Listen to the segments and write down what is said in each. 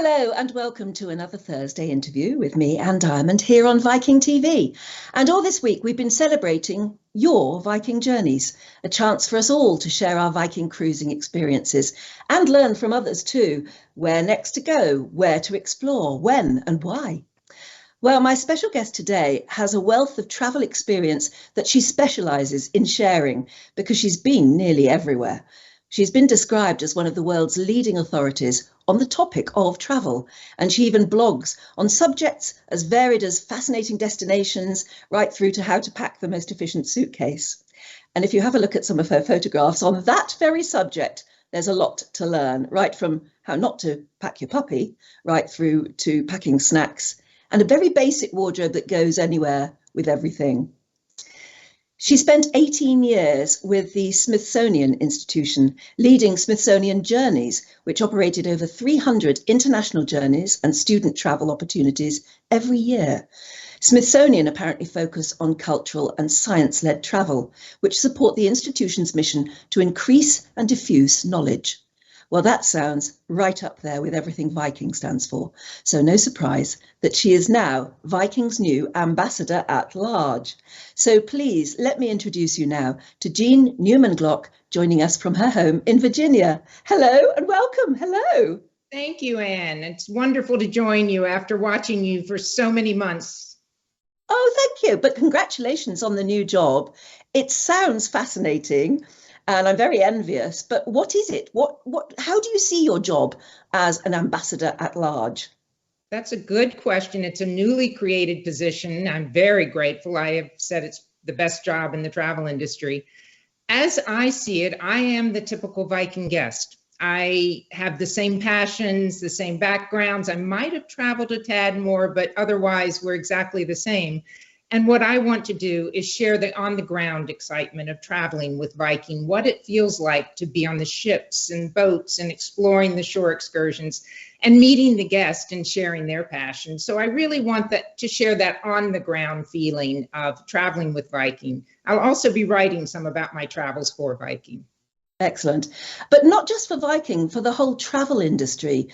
Hello and welcome to another Thursday interview with me, Anne Diamond, here on Viking.TV. And all this week we've been celebrating your Viking journeys, a chance for us all to share our Viking cruising experiences and learn from others too, where next to go, where to explore, when and why. Well, my special guest today has a wealth of travel experience that she specialises in sharing because she's been nearly everywhere. She's been described as one of the world's leading authorities on the topic of travel, and she even blogs on subjects as varied as fascinating destinations right through to how to pack the most efficient suitcase. And if you have a look at some of her photographs on that very subject, there's a lot to learn, right from how not to pack your puppy, right through to packing snacks, and a very basic wardrobe that goes anywhere with everything. She spent 18 years with the Smithsonian Institution, leading Smithsonian Journeys, which operated over 300 international journeys and student travel opportunities every year. Smithsonian apparently focus on cultural and science-led travel, which support the institution's mission to increase and diffuse knowledge. Well, that sounds right up there with everything Viking stands for. So no surprise that she is now Viking's new Ambassador-at-Large. So please let me introduce you now to Jean Newman Glock, joining us from her home in Virginia. Hello and welcome. Hello. Thank you, Anne. It's wonderful to join you after watching you for so many months. Oh, thank you. But congratulations on the new job. It sounds fascinating. And I'm very envious, but what is it? How do you see your job as an ambassador at large? That's a good question. It's a newly created position. I'm very grateful. I have said it's the best job in the travel industry. As I see it, I am the typical Viking guest. I have the same passions, the same backgrounds. I might have traveled a tad more, but otherwise we're exactly the same. And what I want to do is share the on-the-ground excitement of traveling with Viking, what it feels like to be on the ships and boats and exploring the shore excursions and meeting the guests and sharing their passion. So I really want to share that on-the-ground feeling of traveling with Viking. I'll also be writing some about my travels for Viking. Excellent. But not just for Viking, for the whole travel industry.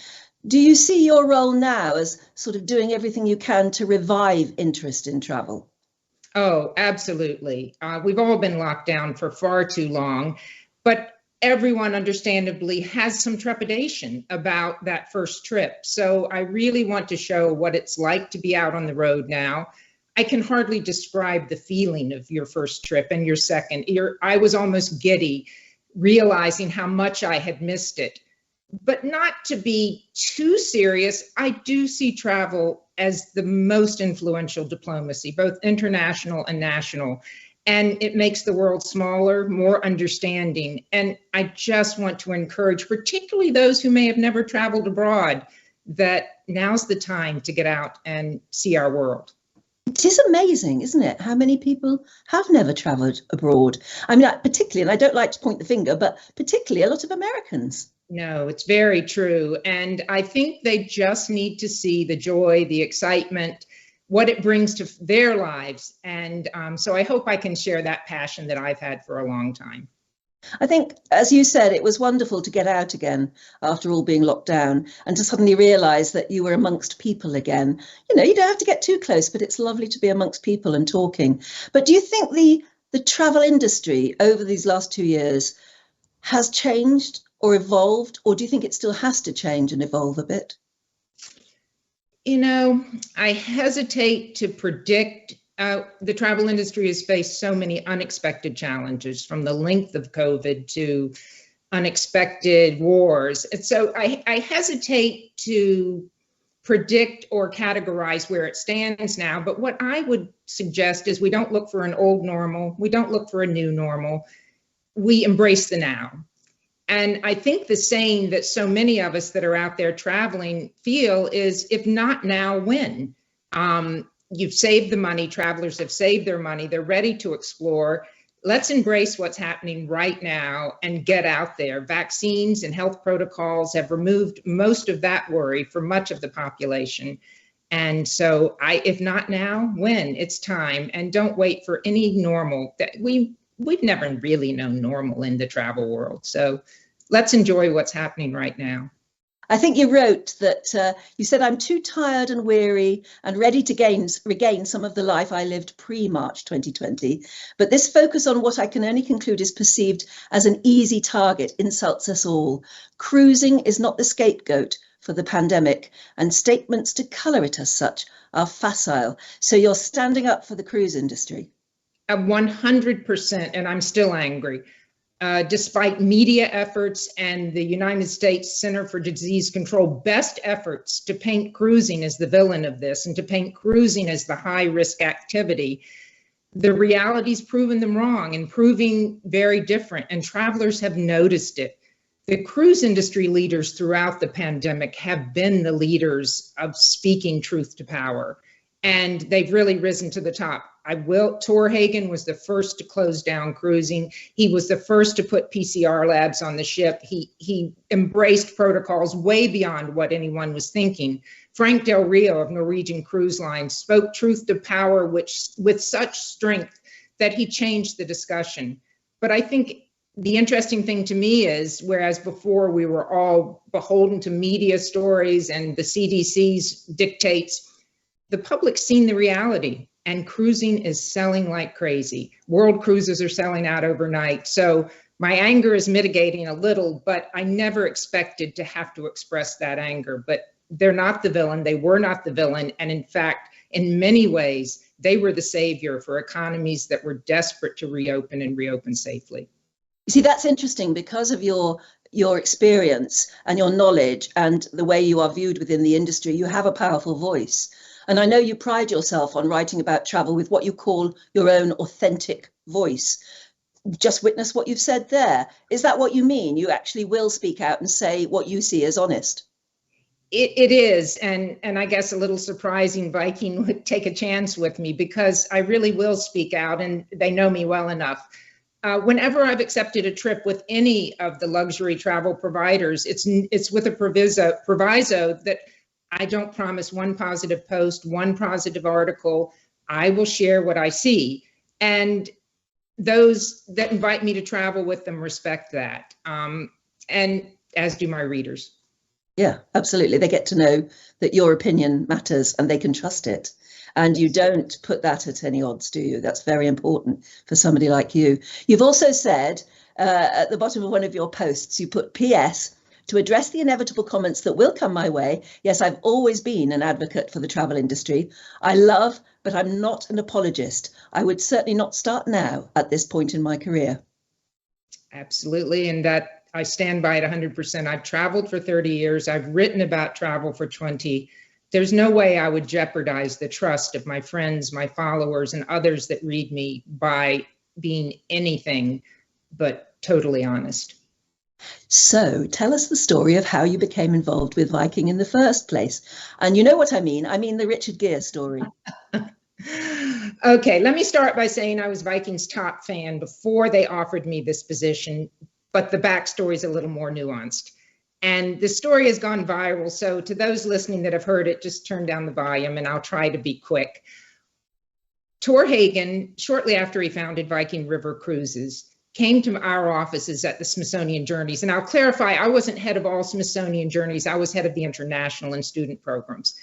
Do you see your role now as sort of doing everything you can to revive interest in travel? Oh, absolutely. We've all been locked down for far too long, but everyone understandably has some trepidation about that first trip. So I really want to show what it's like to be out on the road now. I can hardly describe the feeling of your first trip and your second. I was almost giddy, realizing how much I had missed it. But not to be too serious, I do see travel as the most influential diplomacy, both international and national. And it makes the world smaller, more understanding. And I just want to encourage, particularly those who may have never traveled abroad, that now's the time to get out and see our world. It is amazing, isn't it, how many people have never travelled abroad? I mean, particularly, and I don't like to point the finger, but particularly a lot of Americans. No, it's very true. And I think they just need to see the joy, the excitement, what it brings to their lives. And so I hope I can share that passion that I've had for a long time. I think, as you said, it was wonderful to get out again after all being locked down and to suddenly realise that you were amongst people again. You know, you don't have to get too close, but it's lovely to be amongst people and talking. But do you think the travel industry over these last 2 years has changed or evolved, or do you think it still has to change and evolve a bit? You know, I hesitate to predict. The travel industry has faced so many unexpected challenges, from the length of COVID to unexpected wars. And so I hesitate to predict or categorize where it stands now. But what I would suggest is we don't look for an old normal. We don't look for a new normal. We embrace the now. And I think the saying that so many of us that are out there traveling feel is, if not now, when? You've saved the money, travelers have saved their money, they're ready to explore. Let's embrace what's happening right now and get out there. Vaccines and health protocols have removed most of that worry for much of the population. And so if not now, when? It's time. And don't wait for any normal. We've never really known normal in the travel world. So let's enjoy what's happening right now. I think you wrote that you said, I'm too tired and weary and ready to regain some of the life I lived pre-March 2020. But this focus on what I can only conclude is perceived as an easy target insults us all. Cruising is not the scapegoat for the pandemic, and statements to colour it as such are facile. So you're standing up for the cruise industry. 100%, and I'm still angry. Despite media efforts and the United States Center for Disease Control best efforts to paint cruising as the villain of this and to paint cruising as the high risk activity, the reality's proven them wrong and proving very different, and travelers have noticed it. The cruise industry leaders throughout the pandemic have been the leaders of speaking truth to power, and they've really risen to the top. Torhagen was the first to close down cruising. He was the first to put PCR labs on the ship. He embraced protocols way beyond what anyone was thinking. Frank Del Rio of Norwegian Cruise Line spoke truth to power with such strength that he changed the discussion. But I think the interesting thing to me is, whereas before we were all beholden to media stories and the CDC's dictates, the public's seen the reality, and cruising is selling like crazy. World cruises are selling out overnight. So my anger is mitigating a little, but I never expected to have to express that anger. But they're not the villain. They were not the villain. And in fact, in many ways, they were the savior for economies that were desperate to reopen and reopen safely. You see, that's interesting because of your experience and your knowledge and the way you are viewed within the industry. You have a powerful voice. And I know you pride yourself on writing about travel with what you call your own authentic voice. Just witness what you've said there. Is that what you mean? You actually will speak out and say what you see as honest? It is. And I guess a little surprising Viking would take a chance with me, because I really will speak out, and they know me well enough. Whenever I've accepted a trip with any of the luxury travel providers, it's with a proviso that I don't promise one positive post, one positive article. I will share what I see. And those that invite me to travel with them respect that. And as do my readers. Yeah, absolutely. They get to know that your opinion matters and they can trust it. And you don't put that at any odds, do you? That's very important for somebody like you. You've also said at the bottom of one of your posts, you put PS, to address the inevitable comments that will come my way. Yes, I've always been an advocate for the travel industry. I love, but I'm not an apologist. I would certainly not start now at this point in my career. Absolutely. And that I stand by it 100%. I've traveled for 30 years. I've written about travel for 20. There's no way I would jeopardize the trust of my friends, my followers, and others that read me by being anything but totally honest. So tell us the story of how you became involved with Viking in the first place. And you know what I mean? I mean the Richard Gere story. Okay, let me start by saying I was Viking's top fan before they offered me this position, but the backstory is a little more nuanced. And the story has gone viral. So to those listening that have heard it, just turn down the volume and I'll try to be quick. Torhagen, shortly after he founded Viking River Cruises, came to our offices at the Smithsonian Journeys. And I'll clarify, I wasn't head of all Smithsonian Journeys. I was head of the international and student programs.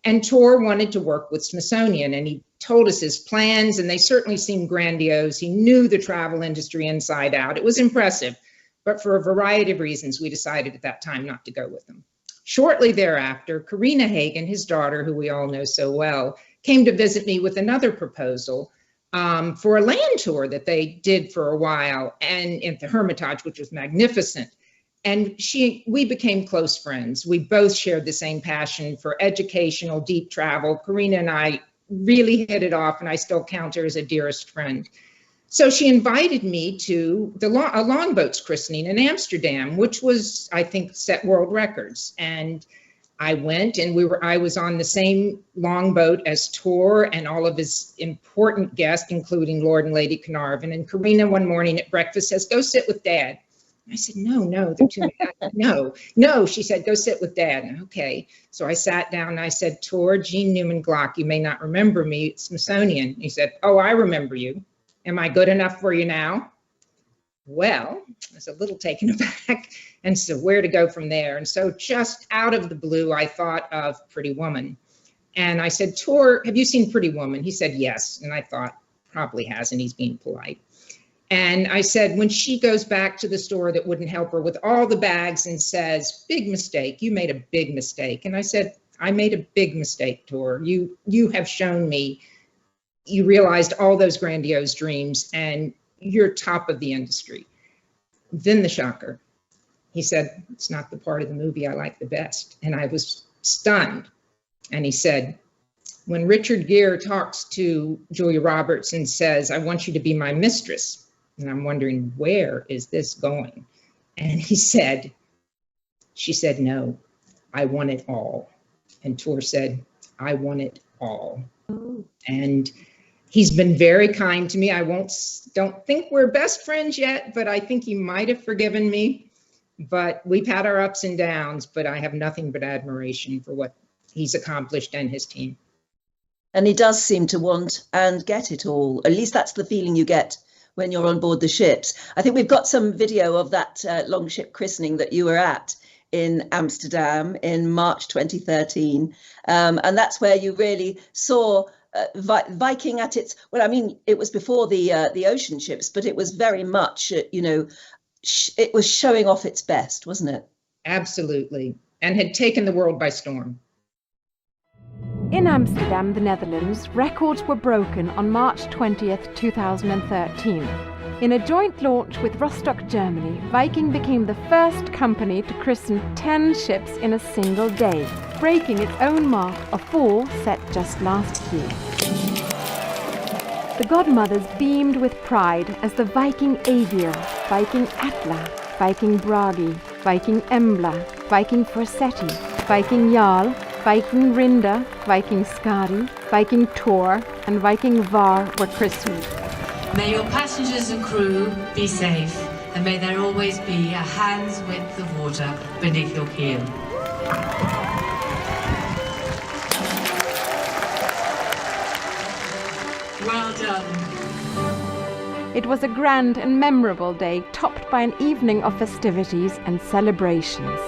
And Tor wanted to work with Smithsonian, and he told us his plans, and they certainly seemed grandiose. He knew the travel industry inside out. It was impressive, but for a variety of reasons, we decided at that time not to go with him. Shortly thereafter, Karina Hagen, his daughter, who we all know so well, came to visit me with another proposal for a land tour that they did for a while, and at the Hermitage, which was magnificent. And we became close friends. We both shared the same passion for educational, deep travel. Karina and I really hit it off, and I still count her as a dearest friend. So she invited me to a longboat's christening in Amsterdam, which was, I think, set world records. And I went, and I was on the same longboat as Tor and all of his important guests, including Lord and Lady Carnarvon. And Karina one morning at breakfast says, "Go sit with Dad." I said, no, they're too mad. No, she said, "Go sit with Dad." Okay. So I sat down and I said, "Tor, Jean Newman Glock, you may not remember me, Smithsonian." He said, "Oh, I remember you. Am I good enough for you now?" Well, I was a little taken aback, and so where to go from there? And so just out of the blue, I thought of Pretty Woman. And I said, Tor, have you seen Pretty Woman? He said, yes. And I thought, probably hasn't, he's being polite. And I said, when she goes back to the store that wouldn't help her with all the bags and says, big mistake, you made a big mistake. And I said, I made a big mistake, Tor. You have shown me you realized all those grandiose dreams and you're top of the industry. Then the shocker. He said, it's not the part of the movie I like the best. And I was stunned. And he said, when Richard Gere talks to Julia Roberts and says, I want you to be my mistress. And I'm wondering, where is this going? And she said, no, I want it all. And Tor said, I want it all. Oh. And he's been very kind to me. Don't think we're best friends yet, but I think he might have forgiven me. But we've had our ups and downs, but I have nothing but admiration for what he's accomplished and his team. And he does seem to want and get it all. At least that's the feeling you get when you're on board the ships. I think we've got some video of that longship christening that you were at in Amsterdam in March 2013. And that's where you really saw Viking at its, well, I mean, it was before the ocean ships, but it was very much, it was showing off its best, wasn't it? Absolutely. And had taken the world by storm. In Amsterdam, the Netherlands, records were broken on March 20th, 2013. In a joint launch with Rostock, Germany, Viking became the first company to christen 10 ships in a single day, breaking its own mark of 4 set just last year. The godmothers beamed with pride as the Viking Aegir, Viking Atla, Viking Bragi, Viking Embla, Viking Forseti, Viking Jarl, Viking Rinda, Viking Skadi, Viking Tor, and Viking Var were christened. May your passengers and crew be safe, and may there always be a hand's width of water beneath your keel. Well done. It was a grand and memorable day, topped by an evening of festivities and celebrations.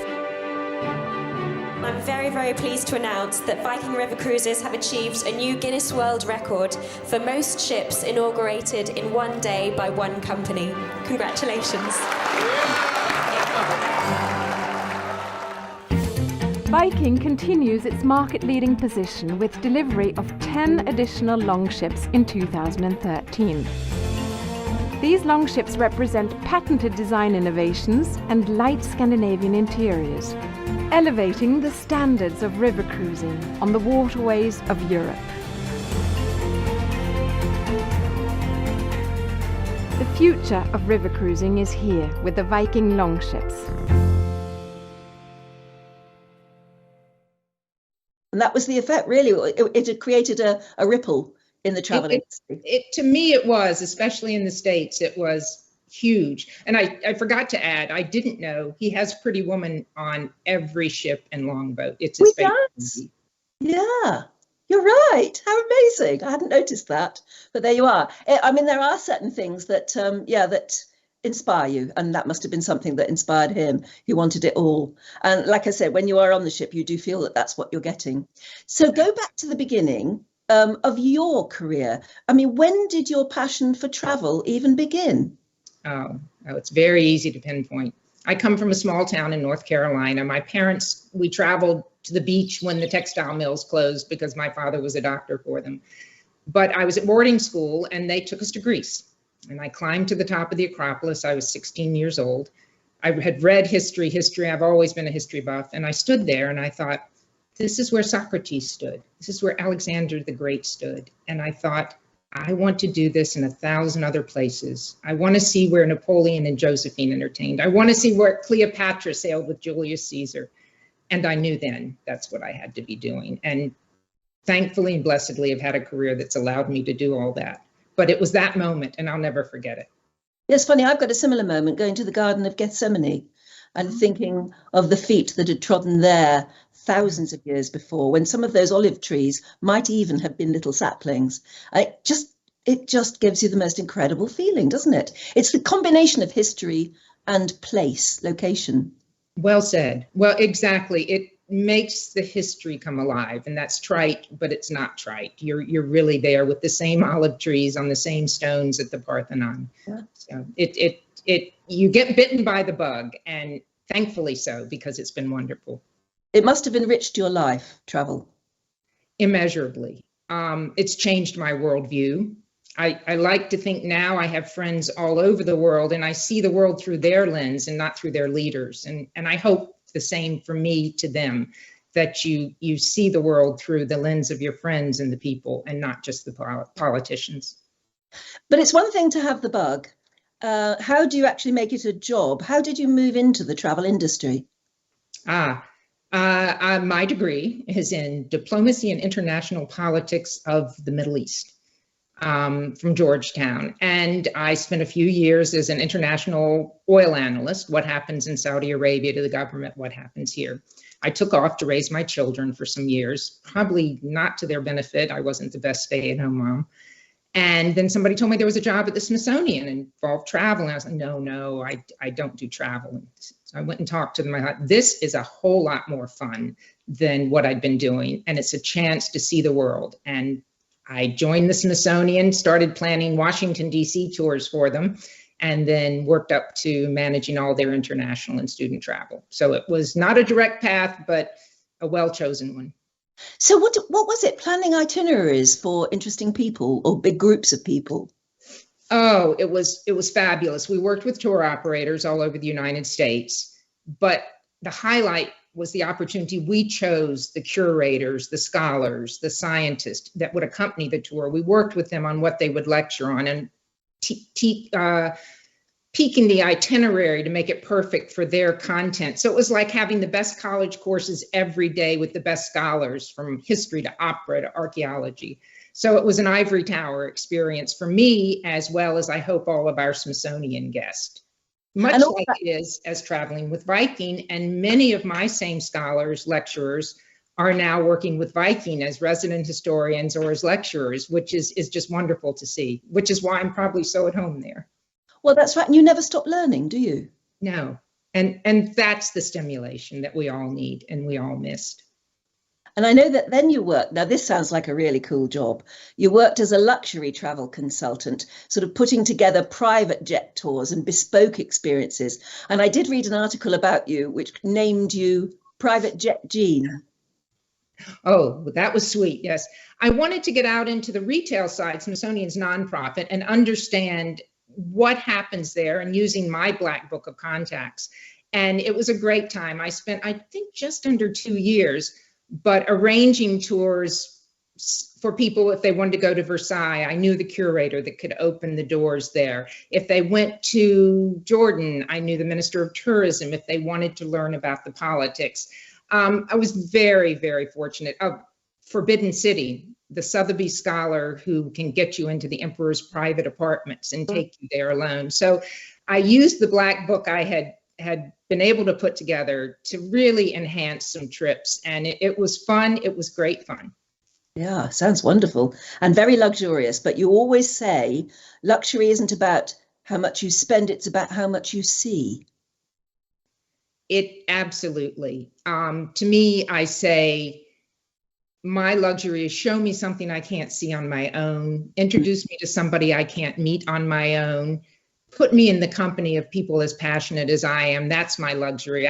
I'm very, very pleased to announce that Viking River Cruises have achieved a new Guinness World Record for most ships inaugurated in one day by one company. Congratulations. Viking continues its market-leading position with delivery of 10 additional longships in 2013. These longships represent patented design innovations and light Scandinavian interiors, elevating the standards of river cruising on the waterways of Europe. The future of river cruising is here with the Viking longships. And that was the effect, really. It had created a ripple in the travel industry. To me, it was, especially in the States, it was huge. And I forgot to add, I didn't know he has Pretty Woman on every ship and longboat. It's his favorite movie. Yeah, you're right. How amazing. I hadn't noticed that, but there you are. I mean, there are certain things that, that inspire you. And that must have been something that inspired him. He wanted it all. And like I said, when you are on the ship, you do feel that that's what you're getting. So go back to the beginning of your career. I mean, when did your passion for travel even begin? Oh, it's very easy to pinpoint. I come from a small town in North Carolina. My parents, we traveled to the beach when the textile mills closed because my father was a doctor for them. But I was at boarding school and they took us to Greece. And I climbed to the top of the Acropolis. I was 16 years old. I had read history. I've always been a history buff. And I stood there and I thought, this is where Socrates stood. This is where Alexander the Great stood. And I thought, I want to do this in 1,000 other places. I want to see where Napoleon and Josephine entertained. I want to see where Cleopatra sailed with Julius Caesar. And I knew then that's what I had to be doing. And thankfully and blessedly, I've had a career that's allowed me to do all that. But it was that moment, and I'll never forget it. It's funny, I've got a similar moment going to the Garden of Gethsemane and thinking of the feet that had trodden there thousands of years before, when some of those olive trees might even have been little saplings. it just gives you the most incredible feeling, doesn't it? It's the combination of history and place, location. Well said. Well, exactly. It makes the history come alive, and that's trite, but it's not trite. You're really there with the same olive trees on the same stones at the Parthenon. Yeah. So you get bitten by the bug, and thankfully so, because it's been wonderful. It must have enriched your life, travel. Immeasurably. It's changed my worldview. I like to think now I have friends all over the world, and I see the world through their lens and not through their leaders. And I hope the same for me to them, that you see the world through the lens of your friends and the people, and not just the politicians. But it's one thing to have the bug. How do you actually make it a job? How did you move into the travel industry? My degree is in diplomacy and international politics of the Middle East. From Georgetown. And I spent a few years as an international oil analyst. What happens in Saudi Arabia to the government? What happens here? I took off to raise my children for some years, probably not to their benefit. I wasn't the best stay-at-home mom. And then somebody told me there was a job at the Smithsonian and involved travel. And I was like, no, I don't do travel. So I went and talked to them. I thought, this is a whole lot more fun than what I'd been doing. And it's a chance to see the world. And I joined the Smithsonian, started planning Washington, D.C. tours for them, and then worked up to managing all their international and student travel. So it was not a direct path, but a well-chosen one. So what was it, planning itineraries for interesting people or big groups of people? Oh, it was fabulous. We worked with tour operators all over the United States, but the highlight was the opportunity. We chose the curators, the scholars, the scientists that would accompany the tour. We worked with them on what they would lecture on and peaking the itinerary to make it perfect for their content. So it was like having the best college courses every day with the best scholars, from history to opera to archaeology. So it was an ivory tower experience for me, as well as I hope all of our Smithsonian guests. Much like it is as traveling with Viking, and many of my same scholars, lecturers, are now working with Viking as resident historians or as lecturers, which is just wonderful to see, which is why I'm probably so at home there. Well, that's right. And you never stop learning, do you? No. And that's the stimulation that we all need and we all missed. And I know that then you worked, now this sounds like a really cool job. You worked as a luxury travel consultant, sort of putting together private jet tours and bespoke experiences. And I did read an article about you, which named you Private Jet Jean. Oh, that was sweet. Yes. I wanted to get out into the retail side, Smithsonian's nonprofit, and understand what happens there, and using my black book of contacts. And it was a great time. I spent, I think, just under 2 years, but arranging tours for people if they wanted to go to Versailles. I knew the curator that could open the doors there. If they went to Jordan, I knew the Minister of Tourism if they wanted to learn about the politics. I was very, very fortunate. Forbidden City, the Sotheby scholar who can get you into the emperor's private apartments and take you there alone. So I used the black book I had been able to put together to really enhance some trips. And it was fun. It was great fun. Yeah, sounds wonderful and very luxurious. But you always say luxury isn't about how much you spend, it's about how much you see. It absolutely. To me, I say, my luxury is show me something I can't see on my own, introduce me to somebody I can't meet on my own, put me in the company of people as passionate as I am. That's my luxury.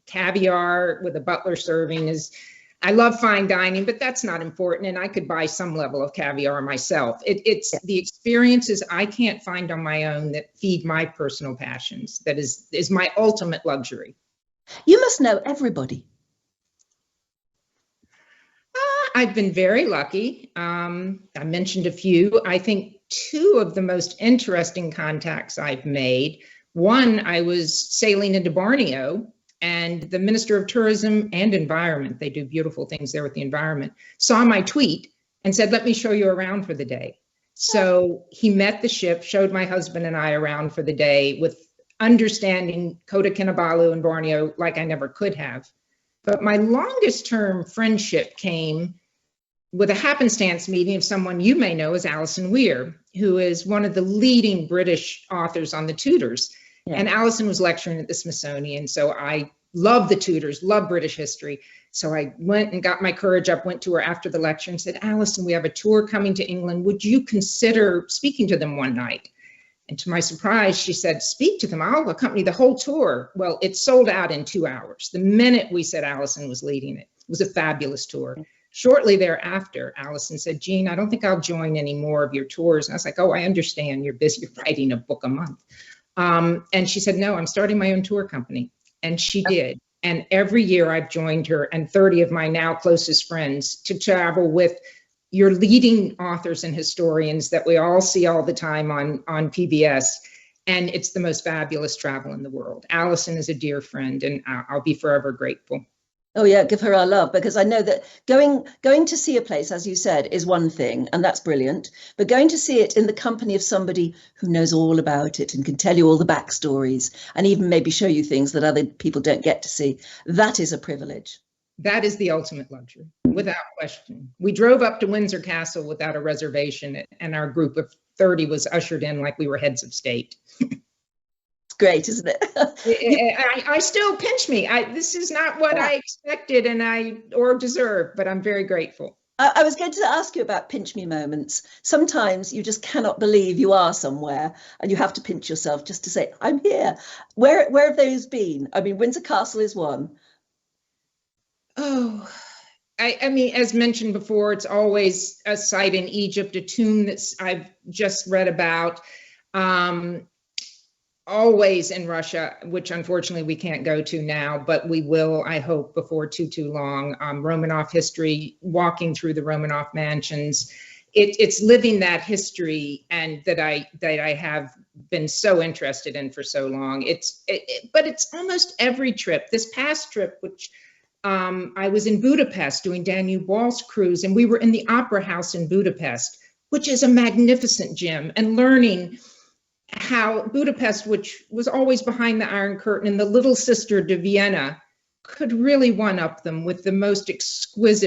Caviar with a butler serving I love fine dining, but that's not important. And I could buy some level of caviar myself. It's the experiences I can't find on my own that feed my personal passions. That is my ultimate luxury. You must know everybody. I've been very lucky. I mentioned a few. I think two of the most interesting contacts I've made. One, I was sailing into Borneo, and the Minister of Tourism and Environment, they do beautiful things there with the environment, saw my tweet and said, let me show you around for the day. So he met the ship, showed my husband and I around for the day with understanding Kota Kinabalu and Borneo like I never could have. But my longest term friendship came with a happenstance meeting of someone you may know as Alison Weir, who is one of the leading British authors on the Tudors. Yeah. And Alison was lecturing at the Smithsonian. So I love the Tudors, love British history. So I went and got my courage up, went to her after the lecture and said, Alison, we have a tour coming to England. Would you consider speaking to them one night? And to my surprise, she said, speak to them. I'll accompany the whole tour. Well, it sold out in 2 hours. The minute we said Alison was leading it, it was a fabulous tour. Shortly thereafter, Alison said, Jean, I don't think I'll join any more of your tours. And I was like, oh, I understand. You're busy writing a book a month. And she said, no, I'm starting my own tour company. And she did. And every year I've joined her and 30 of my now closest friends to travel with your leading authors and historians that we all see all the time on PBS. And it's the most fabulous travel in the world. Alison is a dear friend, and I'll be forever grateful. Oh yeah, give her our love, because I know that going to see a place, as you said, is one thing, and that's brilliant. But going to see it in the company of somebody who knows all about it and can tell you all the backstories and even maybe show you things that other people don't get to see, that is a privilege. That is the ultimate luxury, without question. We drove up to Windsor Castle without a reservation, and our group of 30 was ushered in like we were heads of state. Great, isn't it? I still pinch me. This is not what I expected or deserved, but I'm very grateful. I was going to ask you about pinch me moments. Sometimes you just cannot believe you are somewhere and you have to pinch yourself just to say, I'm here. Where have those been? I mean, Windsor Castle is one. Oh, I mean, as mentioned before, it's always a site in Egypt, a tomb that I've just read about. Always in Russia, which unfortunately we can't go to now, but we will, I hope, before too long. Romanov history, walking through the Romanov mansions. It's living that history, and that I have been so interested in for so long. But it's almost every trip. This past trip, which I was in Budapest doing Danube Waltz cruise, and we were in the Opera House in Budapest, which is a magnificent gym, and learning how Budapest, which was always behind the Iron Curtain, and the little sister to Vienna, could really one-up them with the most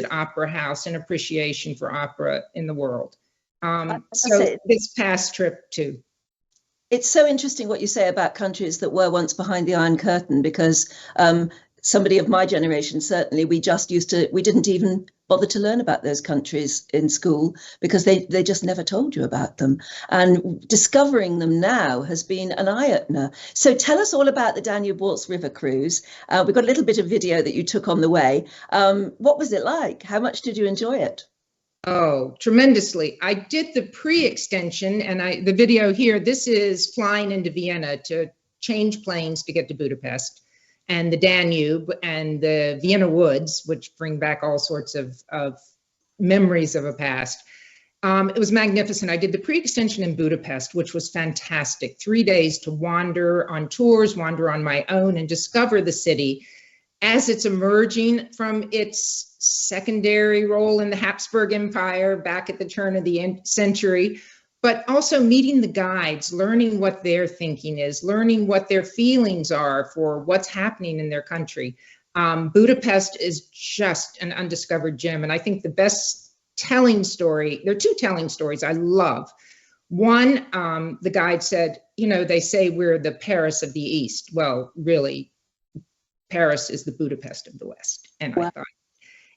opera house and appreciation for opera in the world. So this past trip too. It's so interesting what you say about countries that were once behind the Iron Curtain, because somebody of my generation, certainly, we didn't even bother to learn about those countries in school because they just never told you about them. And discovering them now has been an eye-opener. So tell us all about the Danube Waltz River Cruise. We've got a little bit of video that you took on the way. What was it like? How much did you enjoy it? Oh, tremendously. I did the pre-extension, and the video here, this is flying into Vienna to change planes to get to Budapest, and the Danube and the Vienna woods, which bring back all sorts of memories of a past. It was magnificent. I did the pre-extension in Budapest, which was fantastic. 3 days to wander on tours, wander on my own, and discover the city as it's emerging from its secondary role in the Habsburg Empire back at the turn of the century. But also meeting the guides, learning what their thinking is, learning what their feelings are for what's happening in their country. Budapest is just an undiscovered gem. And I think the best telling story, there are two telling stories I love. One, the guide said, they say we're the Paris of the East. Well, really, Paris is the Budapest of the West. And wow. I thought.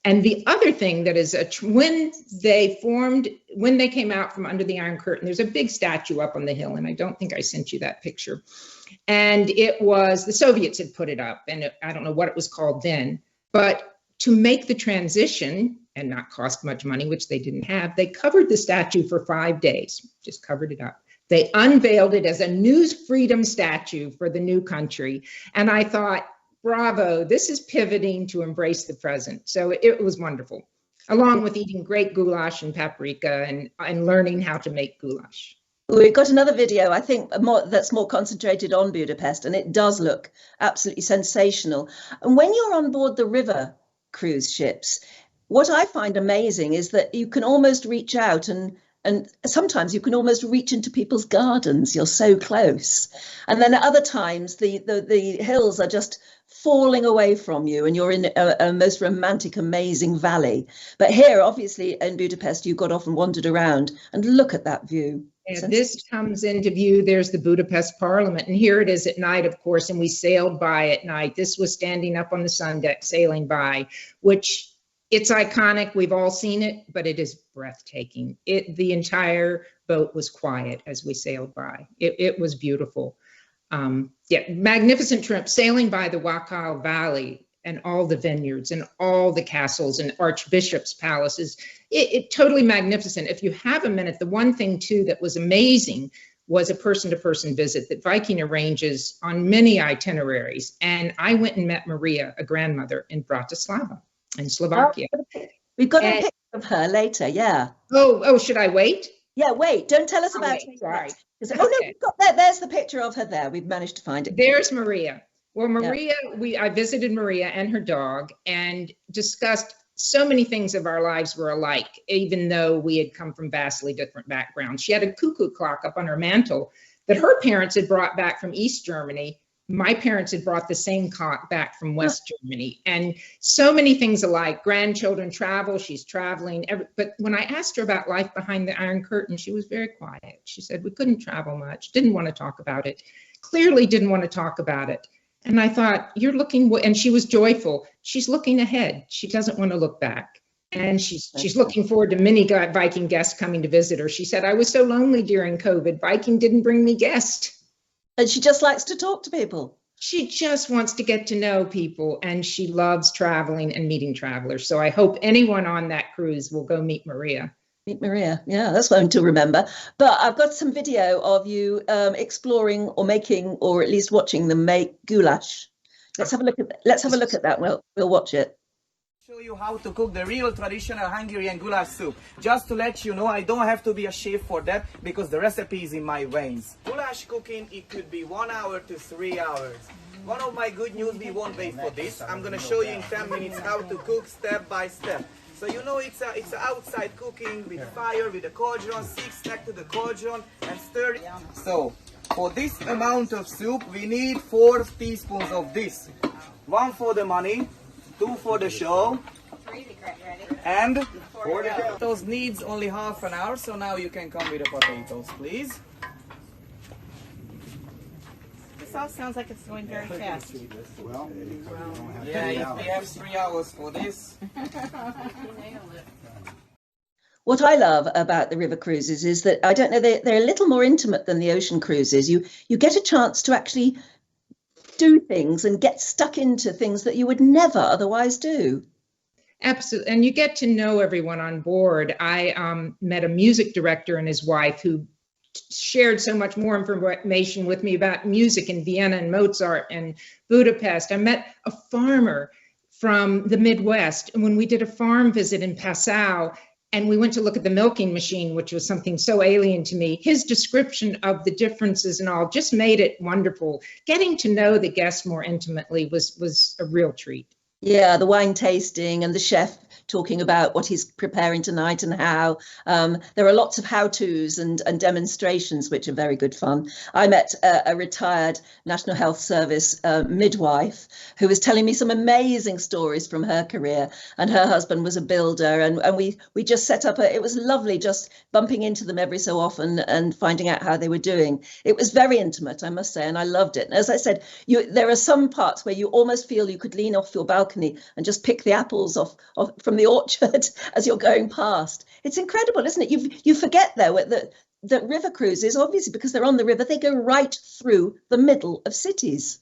And the other thing that is, when they came out from under the Iron Curtain, there's a big statue up on the hill, and I don't think I sent you that picture. And it was, the Soviets had put it up, and I don't know what it was called then, but to make the transition and not cost much money, which they didn't have, they covered the statue for 5 days, just covered it up. They unveiled it as a new freedom statue for the new country. And I thought, bravo, this is pivoting to embrace the present. So it was wonderful, along with eating great goulash and paprika and learning how to make goulash. We've got another video, I think, that's more concentrated on Budapest, and it does look absolutely sensational. And when you're on board the river cruise ships, what I find amazing is that you can almost reach out and and sometimes you can almost reach into people's gardens. You're so close. And then at other times, the hills are just falling away from you, and you're in a most romantic, amazing valley. But here, obviously, in Budapest, you got off and wandered around, and look at that view. And this comes into view. There's the Budapest Parliament, and here it is at night, of course, and we sailed by at night. This was standing up on the sun deck, sailing by, which it's iconic. We've all seen it, but it is breathtaking. The entire boat was quiet as we sailed by. It was beautiful. Yeah, magnificent trip, sailing by the Wachau Valley and all the vineyards and all the castles and archbishops' palaces. It totally magnificent. If you have a minute, the one thing too that was amazing was a person-to-person visit that Viking arranges on many itineraries. And I went and met Maria, a grandmother in Bratislava in Slovakia. We've got a picture of her later, yeah. Oh, should I wait? Yeah, wait, don't tell us about her yet. Oh no, we've got that. There's the picture of her there. We've managed to find it. There's Maria. Well, Maria, I visited Maria and her dog and discussed so many things of our lives were alike, even though we had come from vastly different backgrounds. She had a cuckoo clock up on her mantle that her parents had brought back from East Germany. My parents had brought the same clock back from West Germany, and so many things alike. Grandchildren travel, she's traveling. But when I asked her about life behind the Iron Curtain, she was very quiet. She said, we couldn't travel much, didn't want to talk about it, clearly didn't want to talk about it. And I thought, you're looking, and she was joyful. She's looking ahead. She doesn't want to look back. And she's looking forward to many Viking guests coming to visit her. She said, I was so lonely during COVID. Viking didn't bring me guests. And she just likes to talk to people. She just wants to get to know people, and she loves traveling and meeting travelers. So I hope anyone on that cruise will go meet Maria. Meet Maria. Yeah, that's one to remember. But I've got some video of you exploring or making, or at least watching them make goulash. Let's have a look at that. Let's have a look at that. We'll watch it. Show you how to cook the real traditional Hungarian goulash soup. Just to let you know, I don't have to be a chef for that because the recipe is in my veins. Goulash cooking, it could be 1 hour to 3 hours. One of my good news, we won't wait for this. I'm gonna show you in 10 minutes how to cook step by step. So you know it's outside cooking with fire, with a cauldron, sit next to the cauldron and stir it. So for this amount of soup, we need 4 teaspoons of this. 1 for the money, 2 for the show, and for the potatoes needs only half an hour, so now you can come with the potatoes, please. This all sounds like it's going very fast. Well, yeah, we have 3 hours for this. What I love about the river cruises is that, I don't know, they're a little more intimate than the ocean cruises. You get a chance to actually do things and get stuck into things that you would never otherwise do. Absolutely. And you get to know everyone on board. I met a music director and his wife who shared so much more information with me about music in Vienna and Mozart and Budapest. I met a farmer from the Midwest, and when we did a farm visit in Passau, and we went to look at the milking machine, which was something so alien to me, his description of the differences and all just made it wonderful. Getting to know the guests more intimately was a real treat. Yeah, the wine tasting and the chef talking about what he's preparing tonight and how. There are lots of how-tos and demonstrations, which are very good fun. I met a retired National Health Service midwife who was telling me some amazing stories from her career, and her husband was a builder, and we just set up it was lovely just bumping into them every so often and finding out how they were doing. It was very intimate, I must say, and I loved it. And as I said, there are some parts where you almost feel you could lean off your balcony and just pick the apples off from the orchard as you're going past. It's incredible, isn't it? You forget though that river cruises, obviously because they're on the river, they go right through the middle of cities.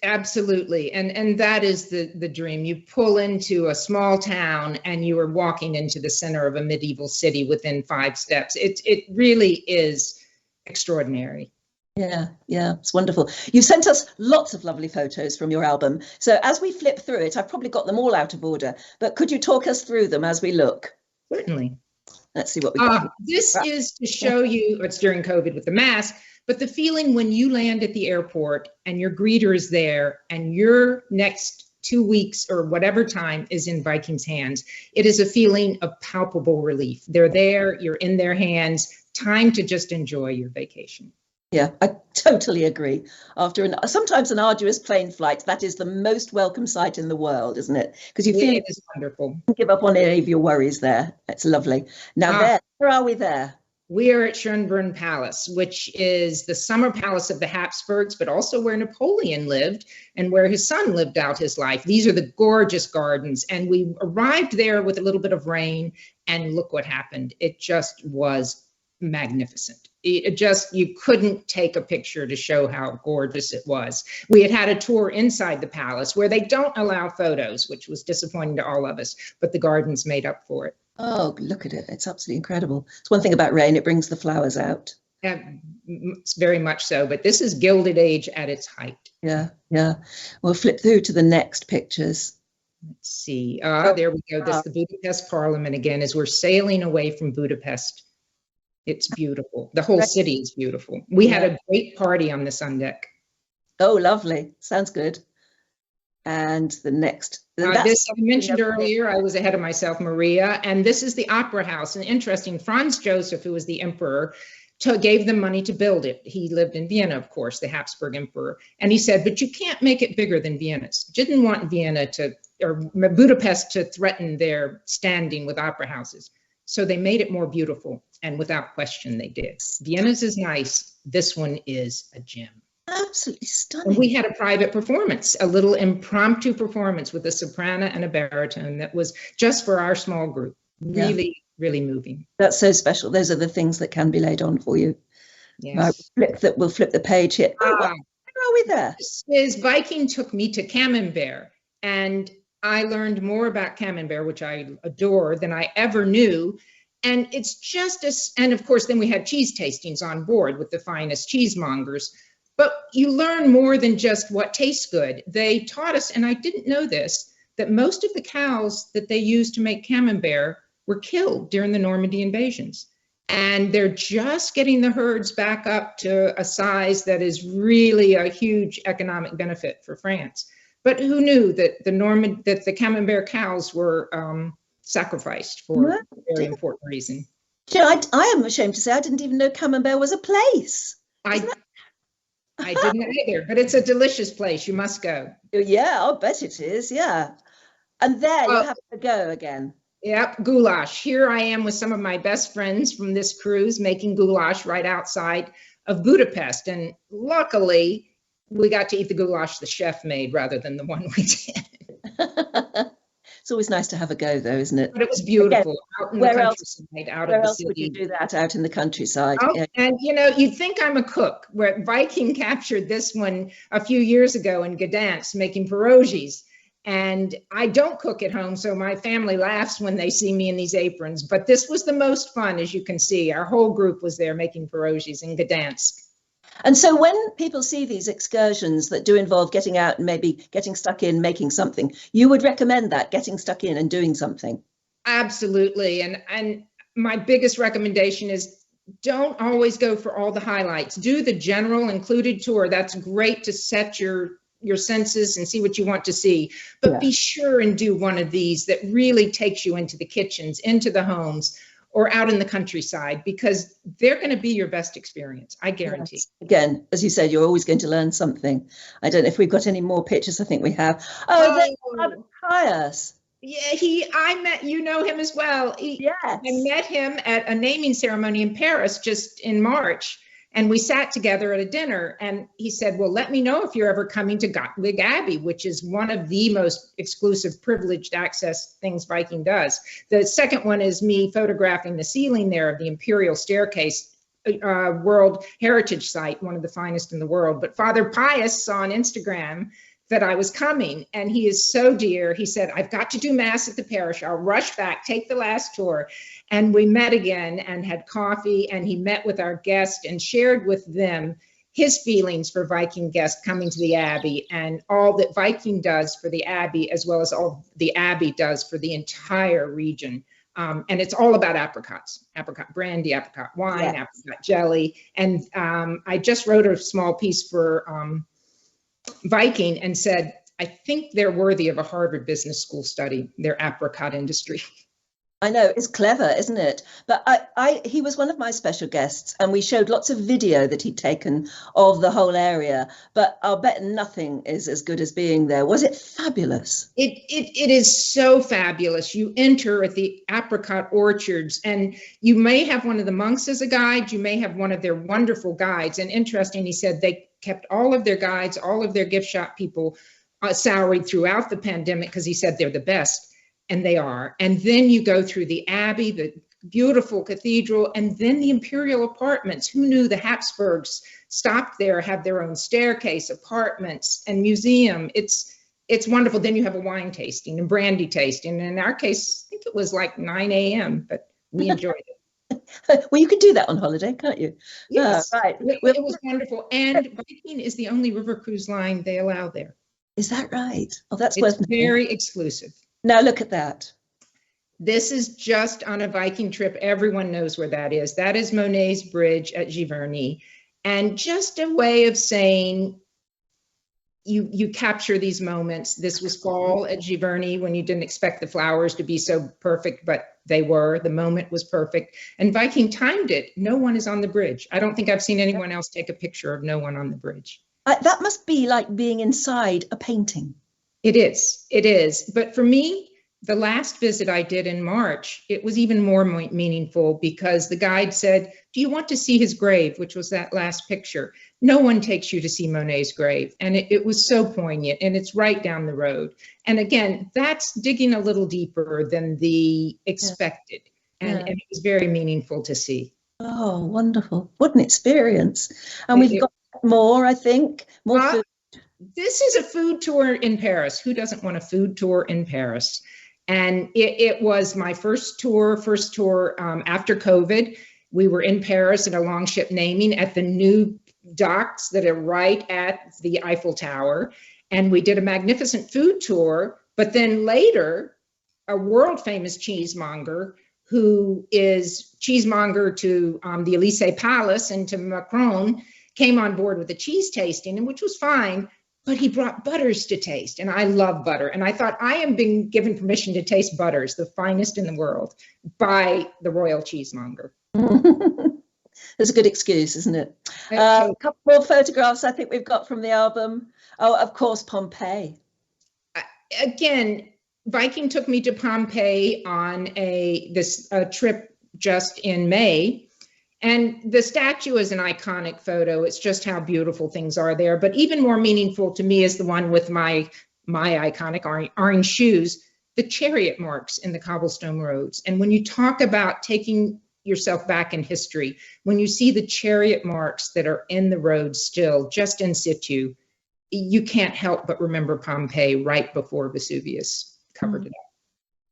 Absolutely, and that is the dream. You pull into a small town and you are walking into the center of a medieval city within 5 steps. It really is extraordinary. Yeah, it's wonderful. You sent us lots of lovely photos from your album. So as we flip through it, I've probably got them all out of order, but could you talk us through them as we look? Certainly. Let's see what we got. This is to show you, it's during COVID with the mask, but the feeling when you land at the airport and your greeter is there and you're next 2 weeks or whatever time is in Vikings' hands, it is a feeling of palpable relief. They're there, you're in their hands, time to just enjoy your vacation. Yeah, I totally agree. After sometimes an arduous plane flight, that is the most welcome sight in the world, isn't it? Because you feel it is wonderful. You give up on any of your worries there. It's lovely. Now, where are we there? We are at Schönbrunn Palace, which is the summer palace of the Habsburgs, but also where Napoleon lived and where his son lived out his life. These are the gorgeous gardens. And we arrived there with a little bit of rain, and look what happened. It just was magnificent. You couldn't take a picture to show how gorgeous it was. We had a tour inside the palace where they don't allow photos, which was disappointing to all of us, but the gardens made up for it. Oh, look at it. It's absolutely incredible. It's one thing about rain, it brings the flowers out. Yeah, very much so, but this is Gilded Age at its height. Yeah, yeah. We'll flip through to the next pictures. Let's see. There we go. This is the Budapest Parliament again as we're sailing away from Budapest. It's beautiful. The whole city is beautiful. We had a great party on the sun deck. Oh, lovely. Sounds good. And the next. This I mentioned earlier, I was ahead of myself, Maria. And this is the Opera House. And interesting, Franz Joseph, who was the emperor, gave them money to build it. He lived in Vienna, of course, the Habsburg emperor. And he said, but you can't make it bigger than Vienna's. Didn't want Budapest to threaten their standing with opera houses. So they made it more beautiful, and without question they did. Vienna's is nice. This one is a gem. Absolutely stunning. And we had a private performance, a little impromptu performance with a soprano and a baritone that was just for our small group. Really, really moving. That's so special. Those are the things that can be laid on for you. Yes. We'll flip the page here. Where are we there? This is Viking took me to Camembert, and I learned more about Camembert, which I adore, than I ever knew. And it's just and of course, then we had cheese tastings on board with the finest cheesemongers. But you learn more than just what tastes good. They taught us, and I didn't know this, that most of the cows that they used to make Camembert were killed during the Normandy invasions. And they're just getting the herds back up to a size that is really a huge economic benefit for France. But who knew that the Camembert cows were sacrificed for a very important reason? I am ashamed to say I didn't even know Camembert was a place. I didn't either, but it's a delicious place. You must go. Yeah, I'll bet it is. Yeah. And there you have to go again. Yep, goulash. Here I am with some of my best friends from this cruise making goulash right outside of Budapest. And luckily, we got to eat the goulash the chef made rather than the one we did. It's always nice to have a go, though, isn't it? But it was beautiful. Again, out in the countryside, out where of the else city. would you do that out in the countryside? Oh, yeah. And you'd think I'm a cook. Where Viking captured this one a few years ago in Gdansk making pierogies. And I don't cook at home, so my family laughs when they see me in these aprons. But this was the most fun, as you can see. Our whole group was there making pierogies in Gdansk. And so when people see these excursions that do involve getting out and maybe getting stuck in making something, you would recommend that, getting stuck in and doing something? Absolutely. And my biggest recommendation is don't always go for all the highlights. Do the general included tour. That's great to set your senses and see what you want to see. But be sure and do one of these that really takes you into the kitchens, into the homes, or out in the countryside, because they're going to be your best experience. I guarantee. Yes. Again, as you said, you're always going to learn something. I don't know if we've got any more pictures. I think we have. There's Pius. Yeah, I met, you know him as well. Yes. I met him at a naming ceremony in Paris just in March. And we sat together at a dinner, and he said, well, let me know if you're ever coming to Gottvig Abbey, which is one of the most exclusive privileged access things Viking does. The second one is me photographing the ceiling there of the Imperial Staircase, World Heritage Site, one of the finest in the world. But Father Pius saw on Instagram that I was coming, and he is so dear. He said, I've got to do Mass at the parish. I'll rush back, take the last tour. And we met again and had coffee, and he met with our guests and shared with them his feelings for Viking guests coming to the Abbey and all that Viking does for the Abbey, as well as all the Abbey does for the entire region. And it's all about apricots, apricot brandy, apricot wine, apricot jelly. And I just wrote a small piece for Viking and said, I think they're worthy of a Harvard Business School study, their apricot industry. I know, it's clever, isn't it? But he was one of my special guests, and we showed lots of video that he'd taken of the whole area. But I'll bet nothing is as good as being there. Was it fabulous? It is so fabulous. You enter at the apricot orchards, and you may have one of the monks as a guide. You may have one of their wonderful guides. And interesting, he said they kept all of their guides, all of their gift shop people salaried throughout the pandemic, because he said they're the best. And they are. And then you go through the Abbey, the beautiful cathedral, and then the imperial apartments. Who knew the Habsburgs stopped there, have their own staircase, apartments, and museum. It's wonderful. Then you have a wine tasting and brandy tasting. And in our case, I think it was like 9 a.m., but we enjoyed it. Well, you could do that on holiday, can't you? Yes, right. It was wonderful. And Viking is the only river cruise line they allow there. Is that right? Oh, that's It's worth very exclusive. Now look at that. This is just on a Viking trip. Everyone knows where that is. That is Monet's Bridge at Giverny. And just a way of saying you capture these moments. This was fall at Giverny when you didn't expect the flowers to be so perfect, but they were. The moment was perfect. And Viking timed it. No one is on the bridge. I don't think I've seen anyone else take a picture of no one on the bridge. That must be like being inside a painting. It is. But for me, the last visit I did in March, it was even more meaningful, because the guide said, do you want to see his grave, which was that last picture? No one takes you to see Monet's grave. And it was so poignant, and it's right down the road. And again, that's digging a little deeper than the expected. And it was very meaningful to see. Oh, wonderful. What an experience. And we've got more, I think, more food. This is a food tour in Paris. Who doesn't want a food tour in Paris? And it was my first tour after COVID. We were in Paris at a longship naming at the new docks that are right at the Eiffel Tower. And we did a magnificent food tour. But then later, a world famous cheesemonger, who is cheesemonger to the Elysee Palace and to Macron, came on board with a cheese tasting, and which was fine. But he brought butters to taste, and I love butter. And I thought, I am being given permission to taste butters, the finest in the world, by the royal cheesemonger. There's a good excuse, isn't it? A couple more photographs I think we've got from the album. Oh, of course, Pompeii. Again, Viking took me to Pompeii on this trip just in May. And the statue is an iconic photo. It's just how beautiful things are there. But even more meaningful to me is the one with my iconic orange shoes, the chariot marks in the cobblestone roads. And when you talk about taking yourself back in history, when you see the chariot marks that are in the road still, just in situ, you can't help but remember Pompeii right before Vesuvius covered it up.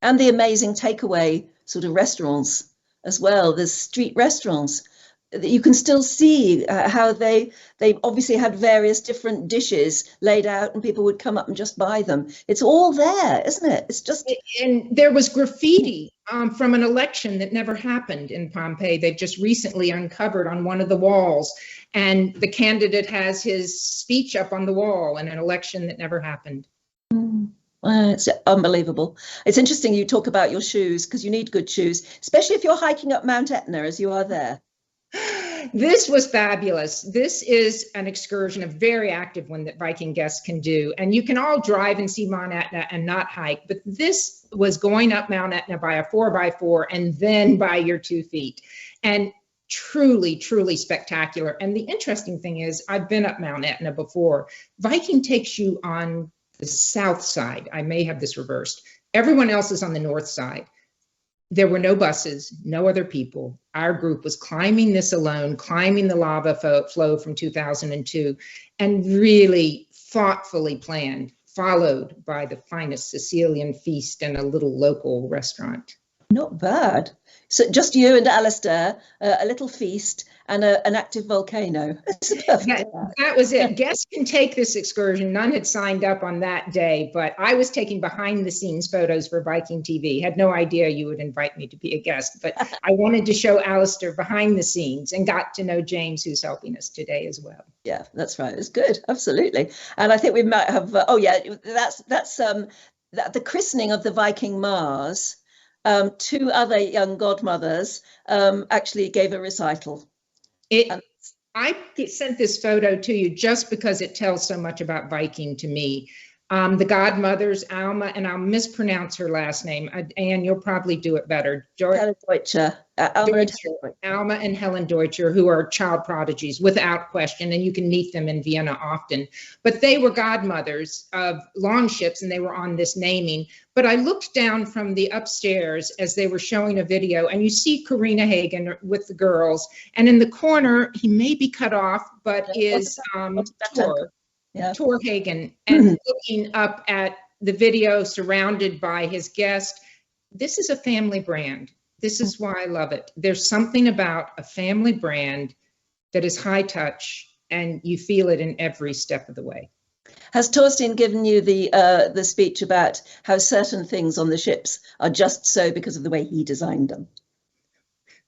And the amazing takeaway sort of restaurants as well. There's street restaurants that you can still see how they obviously had various different dishes laid out, and people would come up and just buy them. It's all there, isn't it? It's just. And there was graffiti from an election that never happened in Pompeii. They've just recently uncovered on one of the walls, and the candidate has his speech up on the wall in an election that never happened. It's unbelievable. It's interesting you talk about your shoes, because you need good shoes, especially if you're hiking up Mount Etna as you are there. This was fabulous. This is an excursion, a very active one that Viking guests can do. And you can all drive and see Mount Etna and not hike. But this was going up Mount Etna by a 4x4 and then by your 2 feet. And truly, truly spectacular. And the interesting thing is, I've been up Mount Etna before. Viking takes you on the south side. I may have this reversed. Everyone else is on the north side. There were no buses, no other people. Our group was climbing this alone, climbing the lava flow from 2002, and really thoughtfully planned, followed by the finest Sicilian feast and a little local restaurant. Not bad. So just you and Alistair, a little feast, and an active volcano. It's a perfect day out. That was it. Guests can take this excursion. None had signed up on that day, but I was taking behind the scenes photos for Viking TV. Had no idea you would invite me to be a guest, but I wanted to show Alistair behind the scenes and got to know James, who's helping us today as well. Yeah, that's right. It's good. Absolutely. And I think we might have, that's the christening of the Viking Mars. 2 other young godmothers actually gave a recital. I sent this photo to you just because it tells so much about Viking to me. The godmothers, Alma, and I'll mispronounce her last name. Anne, you'll probably do it better. Helen Deutscher. Alma and Helen Deutscher, who are child prodigies without question, and you can meet them in Vienna often. But they were godmothers of longships, and they were on this naming. But I looked down from the upstairs as they were showing a video, and you see Karina Hagen with the girls, and in the corner, he may be cut off, but is Tor Hagen, and looking up at the video surrounded by his guest. This is a family brand. This is why I love it. There's something about a family brand that is high touch, and you feel it in every step of the way. Has Torstein given you the speech about how certain things on the ships are just so because of the way he designed them?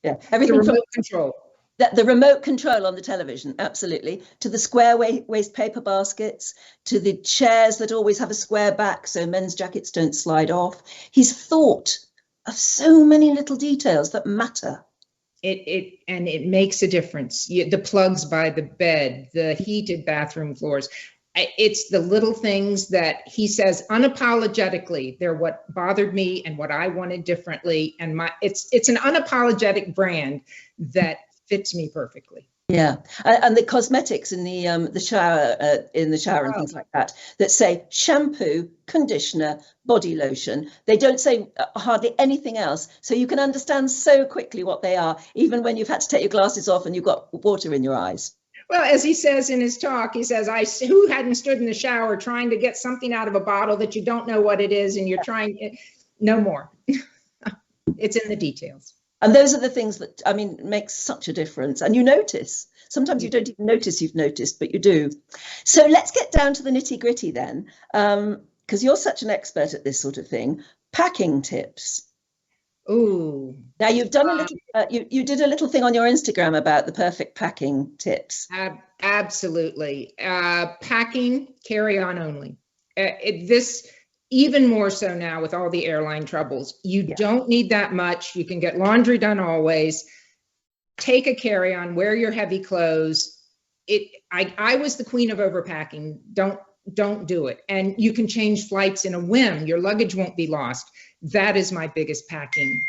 Yeah, everything the remote control. The remote control on the television, absolutely, to the square waste paper baskets, to the chairs that always have a square back so men's jackets don't slide off. He's thought of so many little details that matter. It makes a difference. The plugs by the bed, the heated bathroom floors. It's the little things that he says unapologetically. They're what bothered me and what I wanted differently. And it's an unapologetic brand that fits me perfectly. Yeah, and the cosmetics in the shower, and things like that say shampoo, conditioner, body lotion. They don't say hardly anything else, so you can understand so quickly what they are, even when you've had to take your glasses off and you've got water in your eyes. Well, as he says in his talk, he says, who hadn't stood in the shower trying to get something out of a bottle that you don't know what it is, and you're trying, no more. It's in the details. And those are the things that, make such a difference. And you notice. Sometimes you don't even notice you've noticed, but you do. So let's get down to the nitty gritty then, because you're such an expert at this sort of thing. Packing tips. Ooh. Now you've done a little, you did a little thing on your Instagram about the perfect packing tips. Absolutely. Packing, carry on only. This even more so now with all the airline troubles. You don't need that much. You can get laundry done always. Take a carry-on, wear your heavy clothes. I was the queen of overpacking. Don't do it. And you can change flights in a whim. Your luggage won't be lost. That is my biggest packing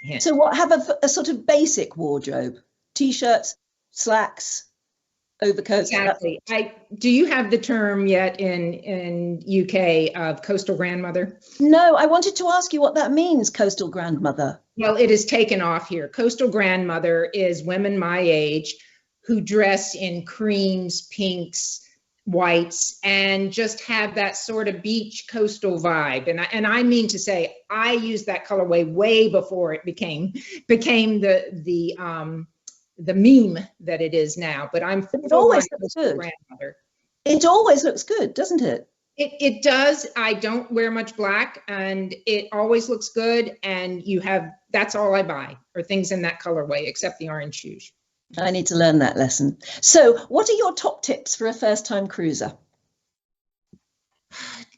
hint. So have a sort of basic wardrobe, t-shirts, slacks, overcoats. Exactly. Do you have the term yet in UK of coastal grandmother? No, I wanted to ask you what that means, coastal grandmother. Well, it is taken off here. Coastal grandmother is women my age who dress in creams, pinks, whites, and just have that sort of beach coastal vibe. And I mean to say, I used that colorway way before it became the meme that it is now, but it always looks good. Grandmother. It always looks good, doesn't it? It does. I don't wear much black, and it always looks good. And that's all I buy, are things in that colorway, except the orange shoes. I need to learn that lesson. So what are your top tips for a first-time cruiser?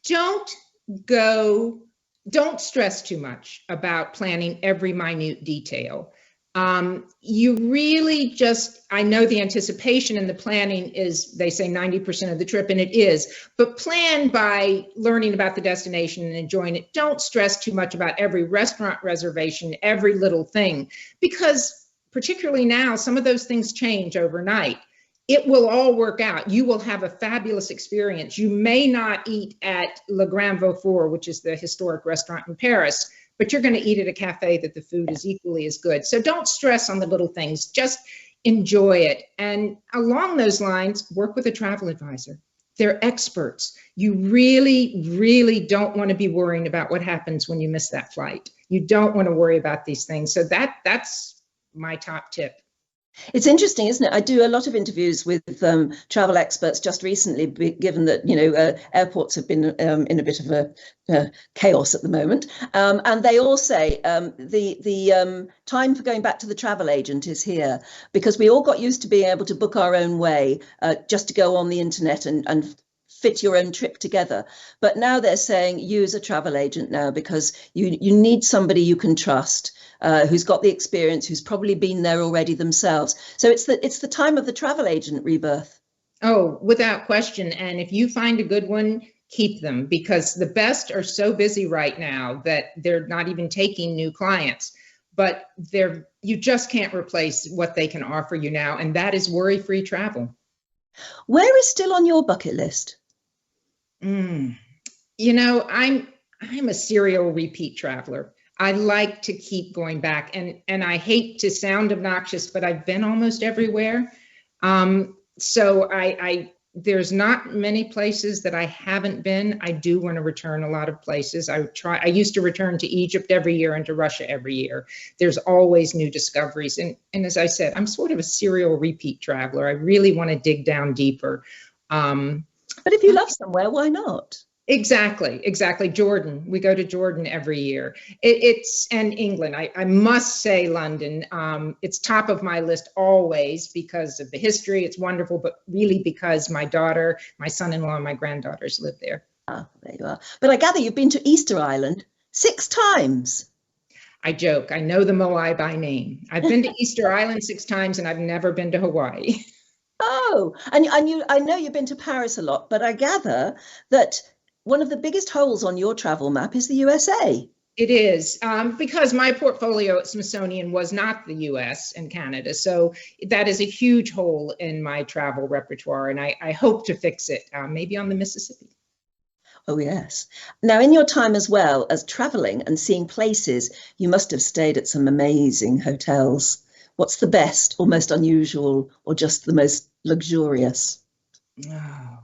Don't stress too much about planning every minute detail. You really I know the anticipation and the planning is, they say 90% of the trip, and it is, but plan by learning about the destination and enjoying it. Don't stress too much about every restaurant reservation, every little thing, because particularly now, some of those things change overnight. It will all work out. You will have a fabulous experience. You may not eat at Le Grand Beaufort, which is the historic restaurant in Paris, but you're going to eat at a cafe that the food is equally as good. So don't stress on the little things, just enjoy it. And along those lines, work with a travel advisor. They're experts. You really, really don't want to be worrying about what happens when you miss that flight. You don't want to worry about these things. So that's my top tip. It's interesting, isn't it? I do a lot of interviews with travel experts just recently, given that, airports have been in a bit of a chaos at the moment. And they all say the time for going back to the travel agent is here, because we all got used to being able to book our own way, just to go on the internet and fit your own trip together. But now they're saying use a travel agent now, because you need somebody you can trust, who's got the experience, who's probably been there already themselves. So it's the time of the travel agent rebirth. Oh, without question. And if you find a good one, keep them, because the best are so busy right now that they're not even taking new clients. But you just can't replace what they can offer you now, and that is worry-free travel. Where is still on your bucket list? I'm a serial repeat traveler. I like to keep going back, and I hate to sound obnoxious, but I've been almost everywhere. So there's not many places that I haven't been. I do want to return a lot of places. I used to return to Egypt every year and to Russia every year. There's always new discoveries. And as I said, I'm sort of a serial repeat traveler. I really want to dig down deeper. But if you love somewhere, why not? Exactly. Jordan. We go to Jordan every year. And England. I must say London. It's top of my list always because of the history. It's wonderful, but really because my daughter, my son-in-law, and my granddaughters live there. Ah, there you are. But I gather you've been to Easter Island 6 times. I joke. I know the Moai by name. I've been to Easter Island 6 times, and I've never been to Hawaii. Oh, and I know you've been to Paris a lot, but I gather that one of the biggest holes on your travel map is the USA. It is, because my portfolio at Smithsonian was not the US and Canada. So that is a huge hole in my travel repertoire, and I hope to fix it, maybe on the Mississippi. Oh, yes. Now, in your time as well as traveling and seeing places, you must have stayed at some amazing hotels. What's the best or most unusual or just the most luxurious? Oh,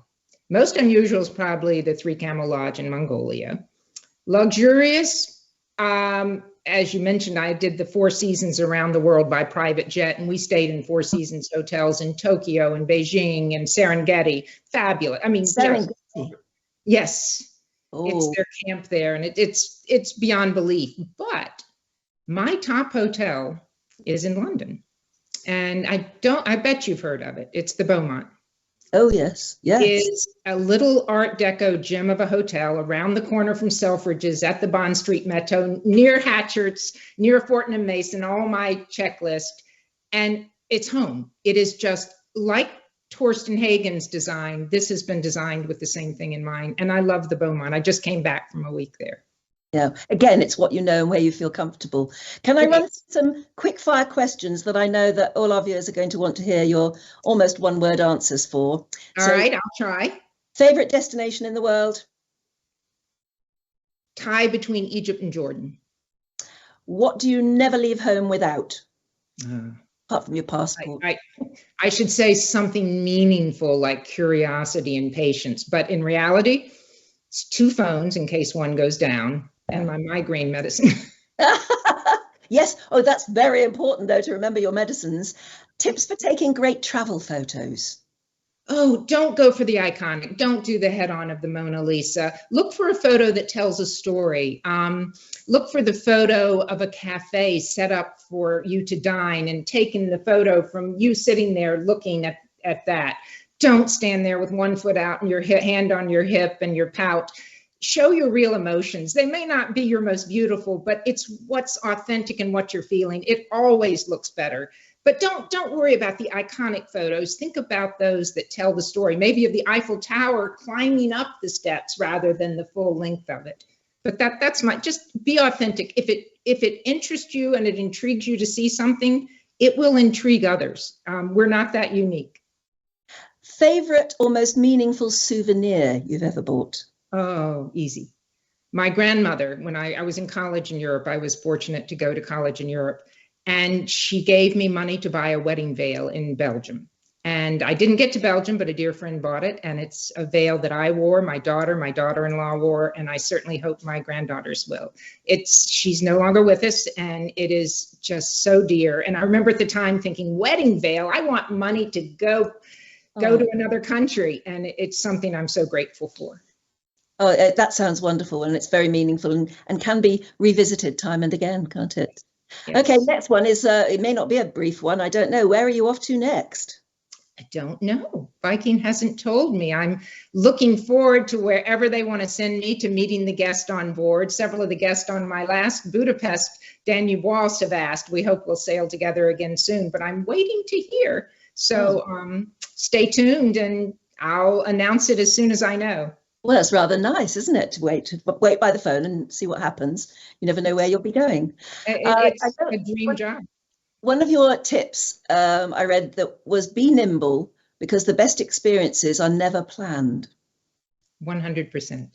most unusual is probably the 3 Camel Lodge in Mongolia. Luxurious, as you mentioned, I did the 4 seasons around the world by private jet, and we stayed in 4 seasons hotels in Tokyo and Beijing and Serengeti. Fabulous. I mean, Serengeti. Yes, Oh. It's their camp there, and it's beyond belief. But my top hotel is in London, and I bet you've heard of it. It's the Beaumont. Oh, yes. It's a little Art Deco gem of a hotel around the corner from Selfridges at the Bond Street Metro, near Hatchards, near Fortnum Mason, all my checklist. And it's home. It is just like Torsten Hagen's design. This has been designed with the same thing in mind. And I love the Beaumont. I just came back from a week there. Yeah, again, it's what you know and where you feel comfortable. Can I run some quick fire questions that I know that all our viewers are going to want to hear your almost one-word answers for? All right, I'll try. Favorite destination in the world? Tie between Egypt and Jordan. What do you never leave home without? Apart from your passport. I should say something meaningful like curiosity and patience, but in reality, it's 2 phones in case one goes down, and my migraine medicine. Yes. Oh, that's very important, though, to remember your medicines. Tips for taking great travel photos. Oh, don't go for the iconic. Don't do the head-on of the Mona Lisa. Look for a photo that tells a story. Look for the photo of a cafe set up for you to dine and taking the photo from you sitting there looking at that. Don't stand there with one foot out and your hand on your hip and your pout. Show your real emotions. They may not be your most beautiful, but it's what's authentic and what you're feeling. It always looks better. But don't worry about the iconic photos. Think about those that tell the story, maybe of the Eiffel Tower climbing up the steps rather than the full length of it. But that's just be authentic. If it interests you and it intrigues you to see something, it will intrigue others. We're not that unique. Favorite or most meaningful souvenir you've ever bought? Oh, easy. My grandmother, when I was in college in Europe, I was fortunate to go to college in Europe, and she gave me money to buy a wedding veil in Belgium. And I didn't get to Belgium, but a dear friend bought it. And it's a veil that I wore, my daughter-in-law wore, and I certainly hope my granddaughters will. She's no longer with us, and it is just so dear. And I remember at the time thinking, wedding veil, I want money to go to another country. And it's something I'm so grateful for. Oh, that sounds wonderful, and it's very meaningful and can be revisited time and again, can't it? Yes. Okay, next one is, it may not be a brief one. I don't know. Where are you off to next? I don't know. Viking hasn't told me. I'm looking forward to wherever they want to send me, to meeting the guest on board. Several of the guests on my last Budapest Danube Waltz have asked. We hope we'll sail together again soon, but I'm waiting to hear. So stay tuned, and I'll announce it as soon as I know. Well, that's rather nice, isn't it? To wait by the phone and see what happens. You never know where you'll be going. It's a dream job. One of your tips I read that was be nimble, because the best experiences are never planned. 100%.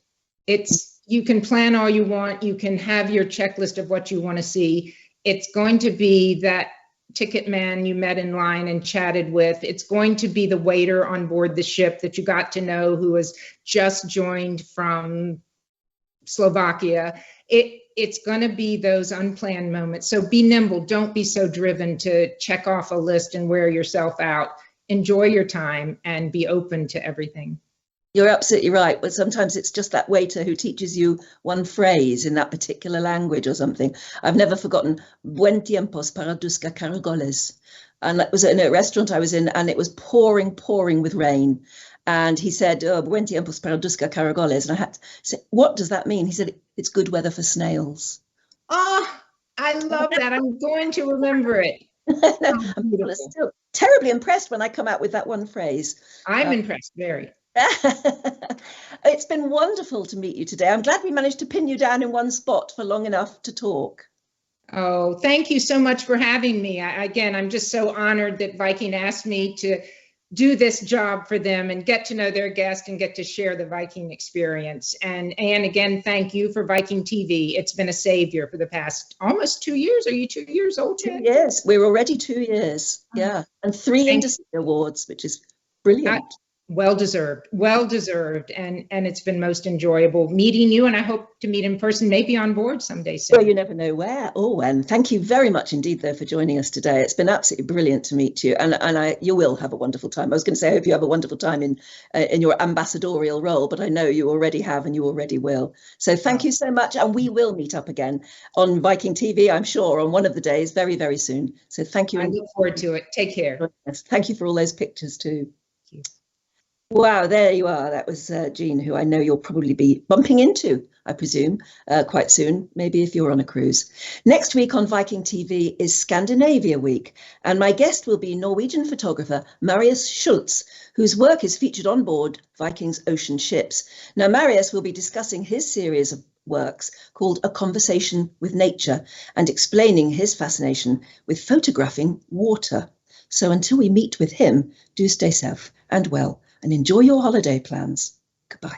You can plan all you want. You can have your checklist of what you want to see. It's going to be that ticket man you met in line and chatted with. It's going to be the waiter on board the ship that you got to know, who was just joined from Slovakia. It's going to be those unplanned moments. So be nimble. Don't be so driven to check off a list and wear yourself out. Enjoy your time and be open to everything. You're absolutely right. But sometimes it's just that waiter who teaches you one phrase in that particular language or something. I've never forgotten buen tiempos para buscar caracoles. And that was in a restaurant I was in, and it was pouring with rain. And he said, buen tiempos para buscar caracoles. And I had to say, what does that mean? He said, it's good weather for snails. Oh, I love that. I'm going to remember it. I'm still terribly impressed when I come out with that one phrase. I'm impressed, very. It's been wonderful to meet you today. I'm glad we managed to pin you down in one spot for long enough to talk. Oh, thank you so much for having me. Again, I'm just so honored that Viking asked me to do this job for them and get to know their guest and get to share the Viking experience. And again, thank you for Viking.TV. It's been a savior for the past almost 2 years. Are you 2 years old yet? 2 years. We're already 2 years. Yeah. And 3 industry awards, which is brilliant. Well deserved, and it's been most enjoyable meeting you, and I hope to meet in person, maybe on board someday soon. Well, you never know where or when. Thank you very much indeed, though, for joining us today. It's been absolutely brilliant to meet you, and you will have a wonderful time. I was going to say I hope you have a wonderful time in your ambassadorial role, but I know you already have, and you already will. So thank you so much, and we will meet up again on Viking.TV, I'm sure, on one of the days very, very soon. So thank you. I look forward to it. Take care. Thank you for all those pictures too. Thank you. Wow, there you are. That was Jean, who I know you'll probably be bumping into, I presume, quite soon, maybe if you're on a cruise. Next week on Viking.TV is Scandinavia Week, and my guest will be Norwegian photographer Marius Schultz, whose work is featured on board Viking's ocean ships. Now, Marius will be discussing his series of works called A Conversation with Nature and explaining his fascination with photographing water. So until we meet with him, do stay safe and well, and enjoy your holiday plans. Goodbye.